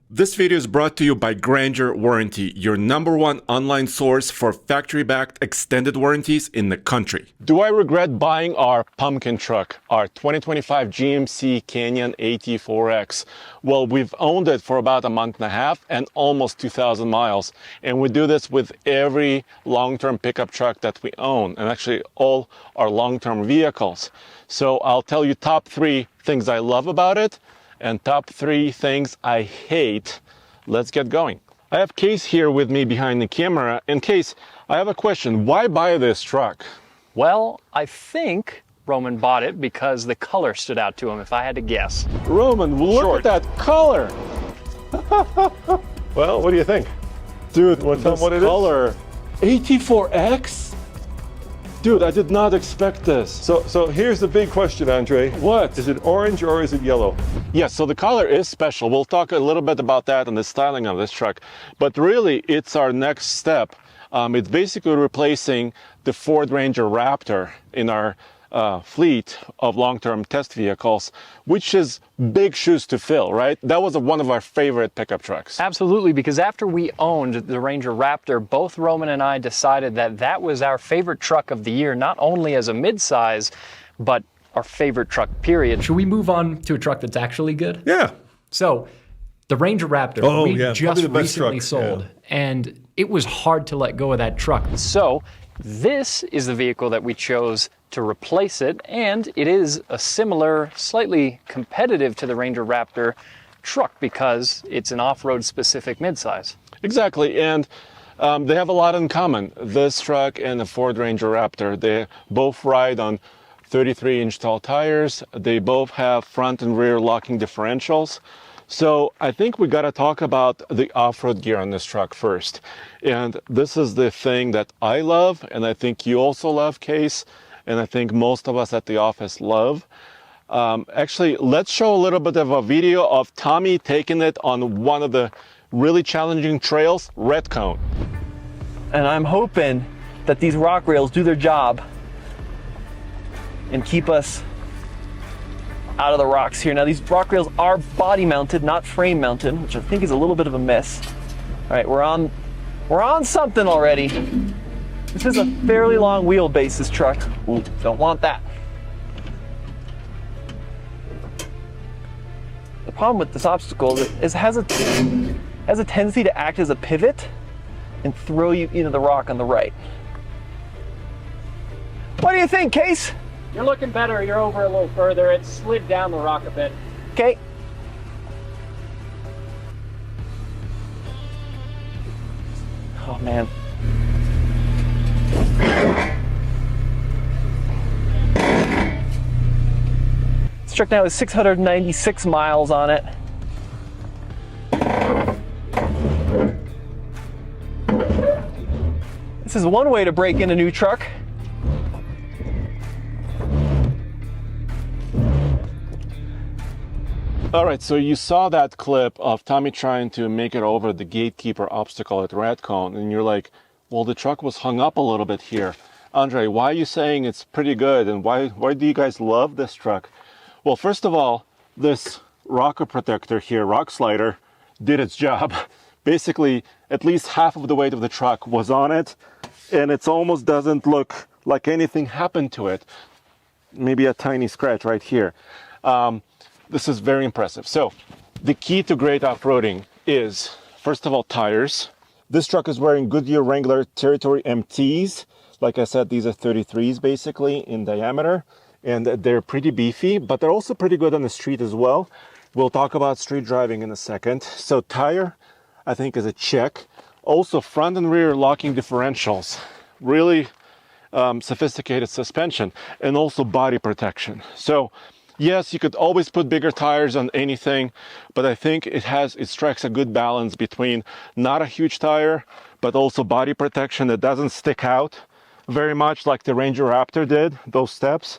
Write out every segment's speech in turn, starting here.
This video is brought to you by Grainger Warranty, your #1 online source for factory-backed extended warranties in the country. Do I regret buying our pumpkin truck, our 2025 GMC Canyon AT4X? Well, we've owned it for about a month and a half and almost 2,000 miles. And we do this with every long-term pickup truck that we own, and actually all our long-term vehicles. So I'll tell you top 3 things I love about it, and top 3 things I hate. Let's get going. I have Case here with me behind the camera. And Case, I have a question. Why buy this truck? Well, I think Roman bought it because the color stood out to him, if I had to guess. Roman, look at that color. Well, what do you think? Dude, Want to tell this them what it color. AT4X? Dude, I did not expect this. So here's the big question, Andre. What? Is it orange or is it yellow? Yes, so the color is special. We'll talk a little bit about that and the styling of this truck. But really, it's our next step. It's basically replacing the Ford Ranger Raptor in our fleet of long-term test vehicles, which is big shoes to fill, right? That was one of our favorite pickup trucks. Absolutely, because after we owned the Ranger Raptor, both Roman and I decided that that was our favorite truck of the year, not only as a midsize, but our favorite truck, period. Should we move on to a truck that's actually good? Yeah. So, the Ranger Raptor, we just probably the best recently truck, sold, and it was hard to let go of that truck. So, this is the vehicle that we chose to replace it, and it is a similar, slightly competitive to the Ranger Raptor truck because it's an off-road specific midsize. Exactly, and they have a lot in common. This truck and the Ford Ranger Raptor, they both ride on 33-inch tall tires. They both have front and rear locking differentials. So I think we got to talk about the off-road gear on this truck first. And this is the thing that I love, and I think you also love, Case, and I think most of us at the office love. Actually, let's show a little bit of a video of Tommy taking it on one of the really challenging trails, Red Cone. And I'm hoping that these rock rails do their job and keep us out of the rocks here. Now, these rock rails are body mounted, not frame mounted, which I think is a little bit of a miss. All right, we're on something already. This is a fairly long wheelbase, this truck. Ooh, don't want that. The problem with this obstacle is it has a tendency to act as a pivot and throw you into the rock on the right. What do you think, Case? You're looking better. You're over a little further. It slid down the rock a bit. Okay. Oh, man. This truck now has 696 miles on it. This is one way to break in a new truck. All right, so you saw that clip of Tommy trying to make it over the gatekeeper obstacle at Red Cone, and you're like, well, the truck was hung up a little bit here. Andre, why are you saying it's pretty good, and why do you guys love this truck? Well, first of all, this rocker protector here, rock slider, did its job. Basically, at least half of the weight of the truck was on it, and it almost doesn't look like anything happened to it. Maybe a tiny scratch right here. This is very impressive. So the key to great off-roading is, first of all, tires. This truck is wearing Goodyear Wrangler Territory MTs. Like I said, these are 33s basically in diameter, and they're pretty beefy, but they're also pretty good on the street as well. We'll talk about street driving in a second. So tire, I think, is a check. Also, front and rear locking differentials. Really sophisticated suspension, and also body protection. So yes, you could always put bigger tires on anything, but I think it strikes a good balance between not a huge tire, but also body protection that doesn't stick out very much like the Ranger Raptor did, those steps,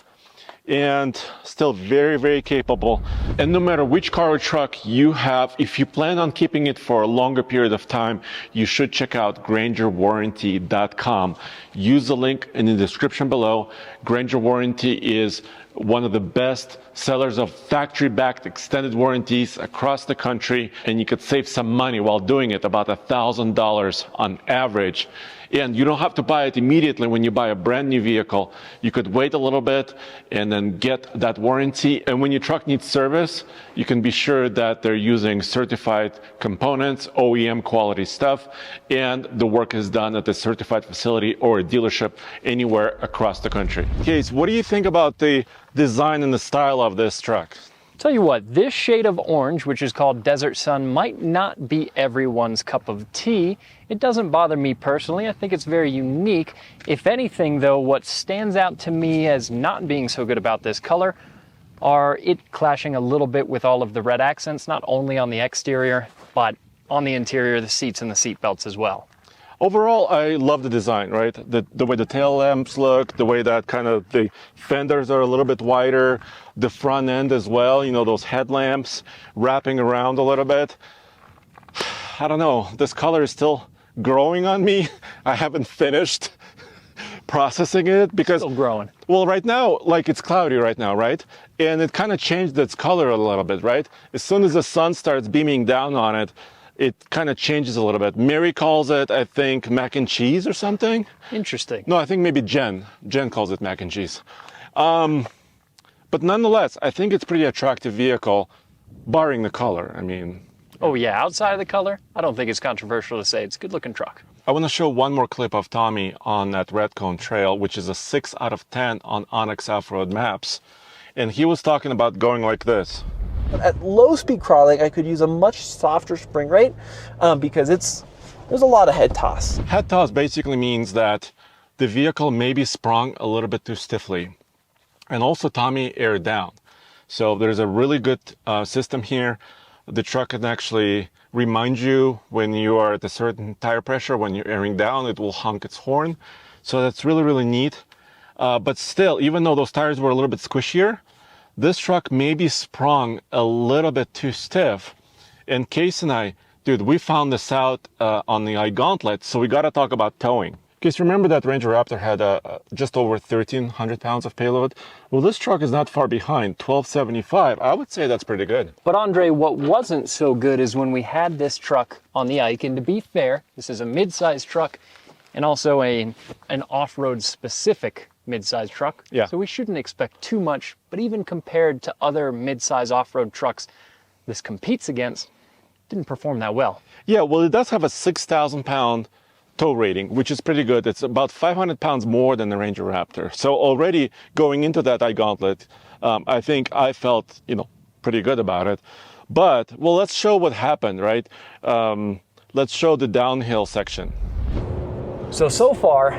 and still very, very capable. And no matter which car or truck you have, if you plan on keeping it for a longer period of time, you should check out GraingerWarranty.com. Use the link in the description below. Grainger Warranty is one of the best sellers of factory-backed extended warranties across the country, and you could save some money while doing it, about $1,000 on average. And you don't have to buy it immediately when you buy a brand new vehicle. You could wait a little bit and then get that warranty. And when your truck needs service, you can be sure that they're using certified components, OEM quality stuff, and the work is done at a certified facility or a dealership anywhere across the country. Case, what do you think about the design and the style of this truck? Tell you what, this shade of orange, which is called Desert Sun, might not be everyone's cup of tea. It doesn't bother me personally. I think it's very unique. If anything, though, what stands out to me as not being so good about this color are it clashing a little bit with all of the red accents, not only on the exterior, but on the interior, the seats and the seat belts as well. Overall, I love the design, right? The way the tail lamps look, the way that kind of the fenders are a little bit wider, the front end as well, you know, those headlamps wrapping around a little bit. I don't know, this color is still growing on me. I haven't finished processing it because... Still growing. Well, right now, like it's cloudy right now, right? And it kind of changed its color a little bit, right? As soon as the sun starts beaming down on it, it kind of changes a little bit. Mary calls it, I think, mac and cheese or something. Interesting. No, I think maybe Jen. Jen calls it mac and cheese. But nonetheless, I think it's a pretty attractive vehicle, barring the color. I mean... Oh yeah, outside of the color, I don't think it's controversial to say it's a good looking truck. I want to show one more clip of Tommy on that Redcone trail, which is a 6 out of 10 on Onyx Off-Road Maps. And he was talking about going like this. At low speed crawling, I could use a much softer spring rate because there's a lot of head toss. Head toss basically means that the vehicle may be sprung a little bit too stiffly. And also Tommy aired down. So there's a really good system here. The truck can actually remind you when you are at a certain tire pressure, when you're airing down, it will honk its horn. So that's really, really neat. But still, even though those tires were a little bit squishier, this truck may be sprung a little bit too stiff. And Case and I, dude, we found this out on the iGauntlet, so we got to talk about towing. Case, remember that Ranger Raptor had just over 1,300 pounds of payload? Well, this truck is not far behind, 1,275. I would say that's pretty good. But Andre, what wasn't so good is when we had this truck on the Ike, and to be fair, this is a mid-size truck and also an off-road specific mid-size truck. Yeah. So we shouldn't expect too much, but even compared to other mid-size off-road trucks this competes against, didn't perform that well. Yeah, well, it does have a 6,000 pound tow rating, which is pretty good. It's about 500 pounds more than the Ranger Raptor. So already going into that iGauntlet, I think I felt, pretty good about it. But, well, let's show what happened, right? Let's show the downhill section. So far,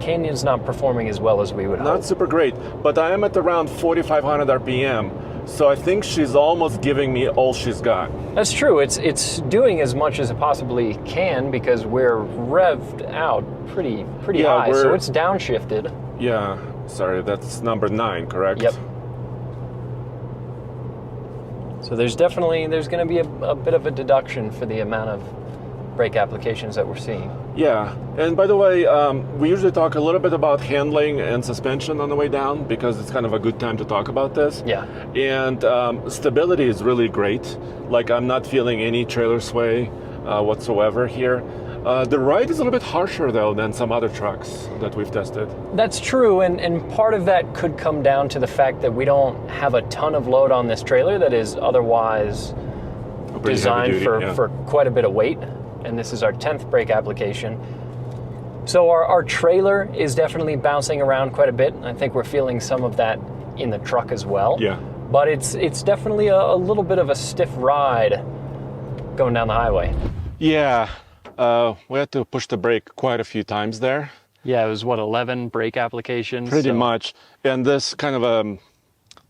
Canyon's not performing as well as we would hope. Not super great, but I am at around 4,500 RPM. So I think she's almost giving me all she's got. That's true. It's doing as much as it possibly can because we're revved out pretty high. So it's downshifted. Yeah, sorry, that's number 9, correct? Yep. So there's going to be a bit of a deduction for the amount of brake applications that we're seeing. Yeah, and by the way, we usually talk a little bit about handling and suspension on the way down because it's kind of a good time to talk about this. Yeah. And stability is really great. Like, I'm not feeling any trailer sway whatsoever here. The ride is a little bit harsher, though, than some other trucks that we've tested. That's true, and part of that could come down to the fact that we don't have a ton of load on this trailer that is otherwise designed for quite a bit of weight. And this is our 10th brake application. So our trailer is definitely bouncing around quite a bit. I think we're feeling some of that in the truck as well. Yeah. But it's definitely a little bit of a stiff ride going down the highway. Yeah, we had to push the brake quite a few times there. Yeah, it was 11 brake applications? Pretty much. And this kind of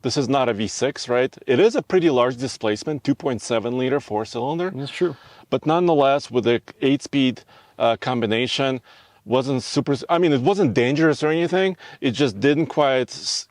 this is not a V6, right? It is a pretty large displacement, 2.7 liter 4-cylinder. That's true. But nonetheless, with the 8-speed combination, wasn't super, it wasn't dangerous or anything. It just didn't quite,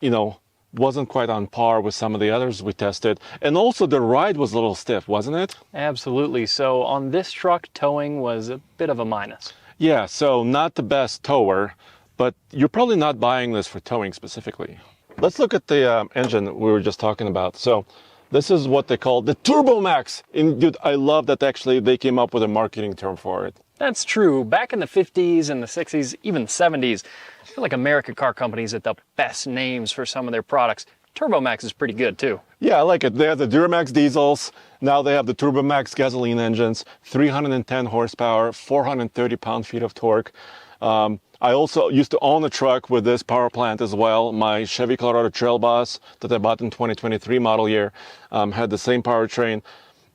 wasn't quite on par with some of the others we tested. And also the ride was a little stiff, wasn't it? Absolutely. So on this truck, towing was a bit of a minus. Yeah, so not the best tower, but you're probably not buying this for towing specifically. Let's look at the engine we were just talking about. So this is what they call the Turbo Max. And dude, I love that actually they came up with a marketing term for it. That's true. Back in the 50s and the 60s, even 70s, I feel like American car companies had the best names for some of their products. Turbo Max is pretty good too. Yeah, I like it. They have the Duramax diesels. Now they have the Turbo Max gasoline engines, 310 horsepower, 430 pound-feet of torque. I also used to own a truck with this power plant as well. My Chevy Colorado Trail Boss that I bought in 2023 model year had the same powertrain.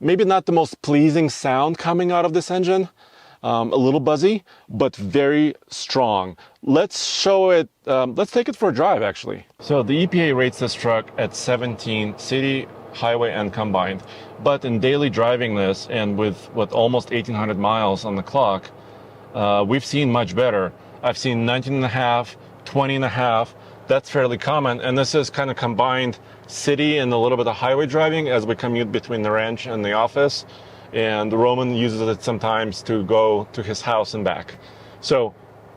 Maybe not the most pleasing sound coming out of this engine. A little buzzy, but very strong. Let's show it, let's take it for a drive actually. So the EPA rates this truck at 17 city, highway, and combined. But in daily driving this, and with what, almost 1,800 miles on the clock, we've seen much better. I've seen 19.5, 20.5. That's fairly common. And this is kind of combined city and a little bit of highway driving as we commute between the ranch and the office. And Roman uses it sometimes to go to his house and back. So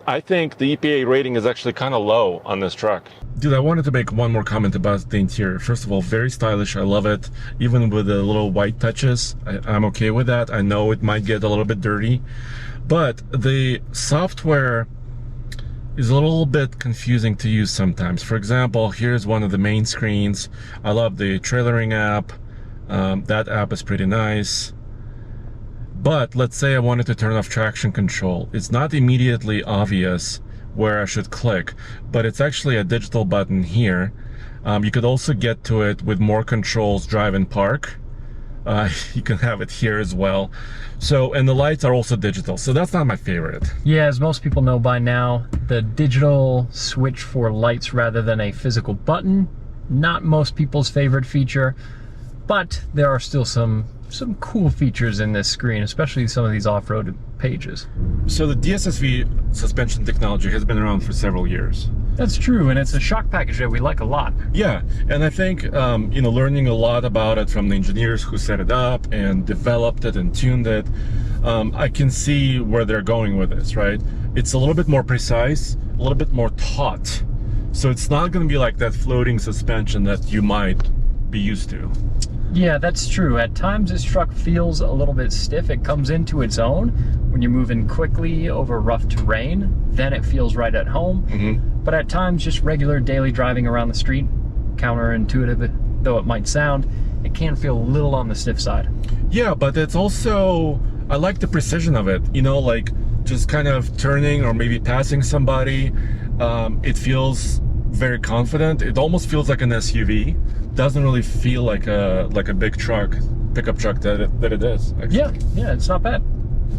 I think the EPA rating is actually kind of low on this truck. Dude, I wanted to make one more comment about the interior. First of all, very stylish. I love it. Even with the little white touches, I'm okay with that. I know it might get a little bit dirty, but the software is a little bit confusing to use sometimes. For example, here's one of the main screens. I love the trailering app. That app is pretty nice. But let's say I wanted to turn off traction control. It's not immediately obvious where I should click, but it's actually a digital button here. You could also get to it with more controls, drive and park. You can have it here as well. So, and the lights are also digital, so that's not my favorite. Yeah, as most people know by now, the digital switch for lights rather than a physical button, not most people's favorite feature, but there are still some cool features in this screen, especially some of these off-road pages. So the DSSV suspension technology has been around for several years. That's true, and it's a shock package that we like a lot. Yeah, and I think, learning a lot about it from the engineers who set it up and developed it and tuned it, I can see where they're going with this, right? It's a little bit more precise, a little bit more taut. So it's not going to be like that floating suspension that you might be used to. Yeah, that's true. At times this truck feels a little bit stiff. It comes into its own when you're moving quickly over rough terrain. Then it feels right at home. Mm-hmm. But at times, just regular daily driving around the street, counterintuitive though it might sound, it can feel a little on the stiff side. Yeah, but it's also, I like the precision of it. Like just kind of turning or maybe passing somebody. It feels very confident. It almost feels like an SUV. Doesn't really feel like a big truck, pickup truck that it is. Actually. Yeah, it's not bad.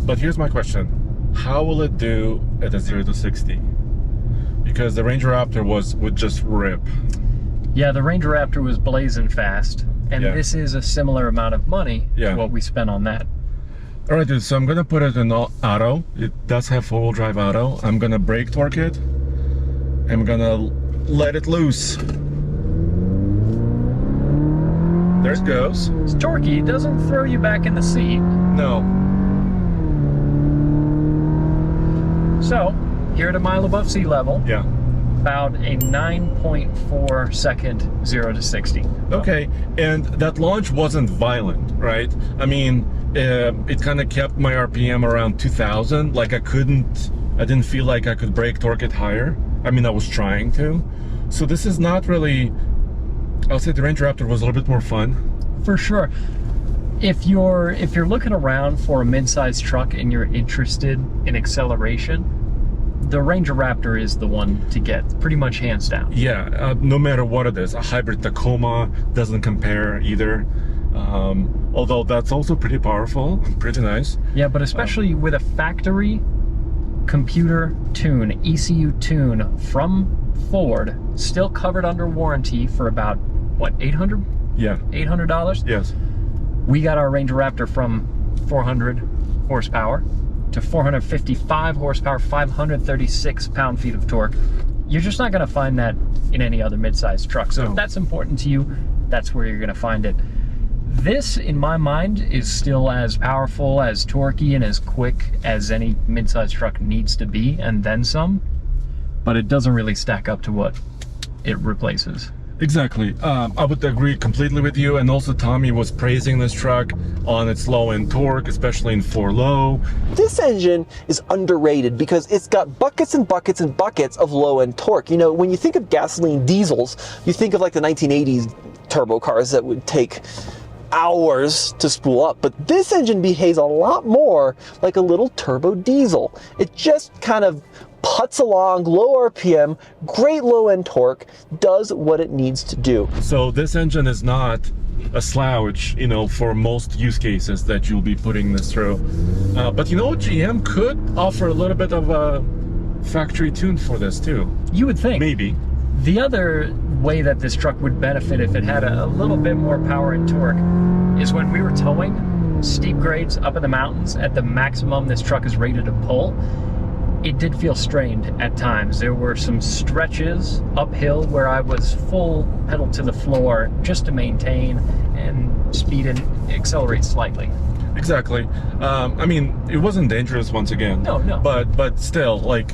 But here's my question: how will it do at a 0 to 60? Because the Ranger Raptor would just rip. Yeah, the Ranger Raptor was blazing fast, and this is a similar amount of money to what we spent on that. All right, dude. So I'm gonna put it in auto. It does have 4-wheel drive auto. I'm gonna brake torque it. I'm gonna let it loose. There it goes. It's torquey. It doesn't throw you back in the seat. No. So, here at a mile above sea level. Yeah. About a 9.4 second 0 to 60. Okay, and that launch wasn't violent, right? I mean, it kind of kept my RPM around 2,000. Like I didn't feel like I could brake torque it higher. I mean, I was trying to. So this is not really, I'll say the Ranger Raptor was a little bit more fun. For sure. If you're looking around for a mid-sized truck and you're interested in acceleration, the Ranger Raptor is the one to get, pretty much hands down. Yeah, no matter what it is. A hybrid Tacoma doesn't compare either. Although that's also pretty powerful, pretty nice. Yeah, but especially with a factory computer tune, ECU tune from Ford, still covered under warranty for about, what, $800? Yeah. $800? Yes. We got our Ranger Raptor from 400 horsepower to 455 horsepower, 536 pound-feet of torque. You're just not going to find that in any other mid-sized truck. So if that's important to you, that's where you're going to find it. This, in my mind, is still as powerful, as torquey, and as quick as any mid-sized truck needs to be, and then some. But it doesn't really stack up to what it replaces. Exactly. I would agree completely with you. And also Tommy was praising this truck on its low end torque, especially in 4-low. This engine is underrated because it's got buckets and buckets and buckets of low end torque. You know, when you think of gasoline diesels, you think of like the 1980s turbo cars that would take hours to spool up, but this engine behaves a lot more like a little turbo diesel. It just kind of putts along, low RPM, great low end torque, does what it needs to do. So this engine is not a slouch, you know, for most use cases that you'll be putting this through. But you know, GM could offer a little bit of a factory tune for this too. You would think. Maybe. The other way that this truck would benefit if it had a little bit more power and torque is when we were towing steep grades up in the mountains at the maximum this truck is rated to pull. It did feel strained at times. There were some stretches uphill where I was full pedal to the floor just to maintain and speed and accelerate slightly. Exactly. I mean, it wasn't dangerous once again. No. But still, like,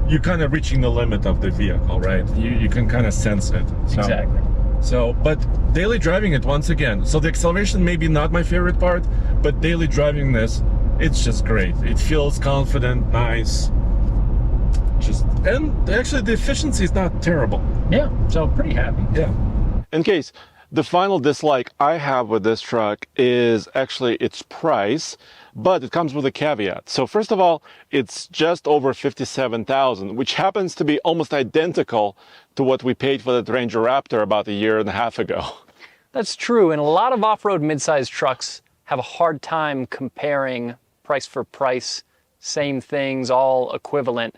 you're kind of reaching the limit of the vehicle, right? You can kind of sense it. So, Exactly. So, but daily driving it once again. So the acceleration maybe not my favorite part, but daily driving this, it's just great. It feels confident, nice. And actually the efficiency is not terrible. Yeah, so pretty happy. Yeah. In case, the final dislike I have with this truck is actually its price, but it comes with a caveat. So first of all, it's just over $57,000, which happens to be almost identical to what we paid for the Ranger Raptor about a year and a half ago. That's true, and a lot of off-road mid-sized trucks have a hard time comparing price for price, same things, all equivalent,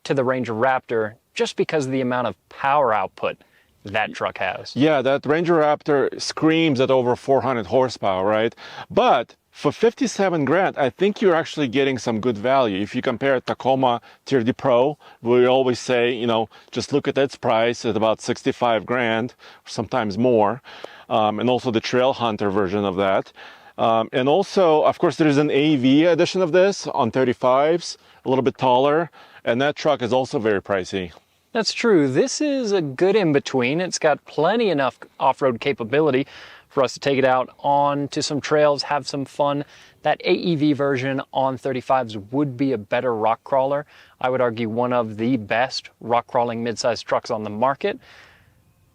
to the Ranger Raptor, just because of the amount of power output that truck has. Yeah, that Ranger Raptor screams at over 400 horsepower, right? But for 57 grand, I think you're actually getting some good value. If you compare Tacoma TRD Pro, we always say, you know, just look at its price at about 65 grand, sometimes more. And also the Trail Hunter version of that. And also, of course, there's an AV edition of this on 35s, a little bit taller. And that truck is also very pricey. That's true. This is a good in-between. It's got plenty enough off-road capability for us to take it out onto some trails, have some fun. That AEV version on 35s would be a better rock crawler. I would argue one of the best rock crawling mid-sized trucks on the market.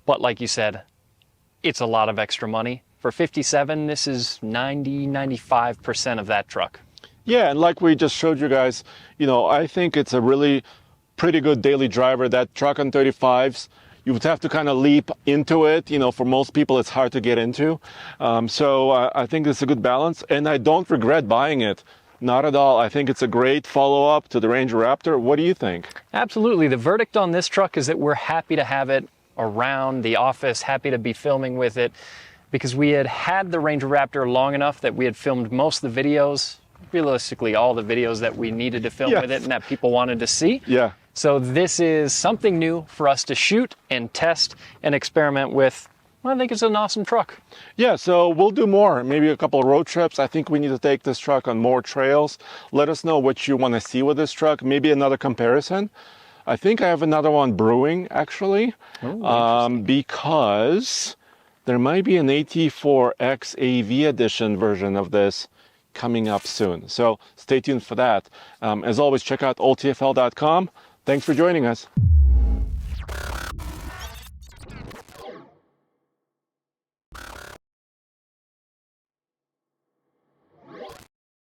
But like you said, it's a lot of extra money. For 57, this is 95% of that truck. Yeah, and like we just showed you guys, you know, I think it's a really pretty good daily driver. That truck on 35s, you would have to kind of leap into it. You know, for most people, it's hard to get into. So I think it's a good balance, and I don't regret buying it. Not at all. I think it's a great follow-up to the Ranger Raptor. What do you think? Absolutely. The verdict on this truck is that we're happy to have it around the office, happy to be filming with it, because we had the Ranger Raptor long enough that we had filmed most of the videos, realistically all the videos that we needed to film with it and that people wanted to see. Yeah. So this is something new for us to shoot and test and experiment with. I think it's an awesome truck. Yeah, so we'll do more, maybe a couple of road trips. I think we need to take this truck on more trails. Let us know what you want to see with this truck, maybe another comparison. I think I have another one brewing, actually, because there might be an AT4X AV edition version of this coming up soon. So stay tuned for that. As always, check out oldtfl.com. Thanks for joining us.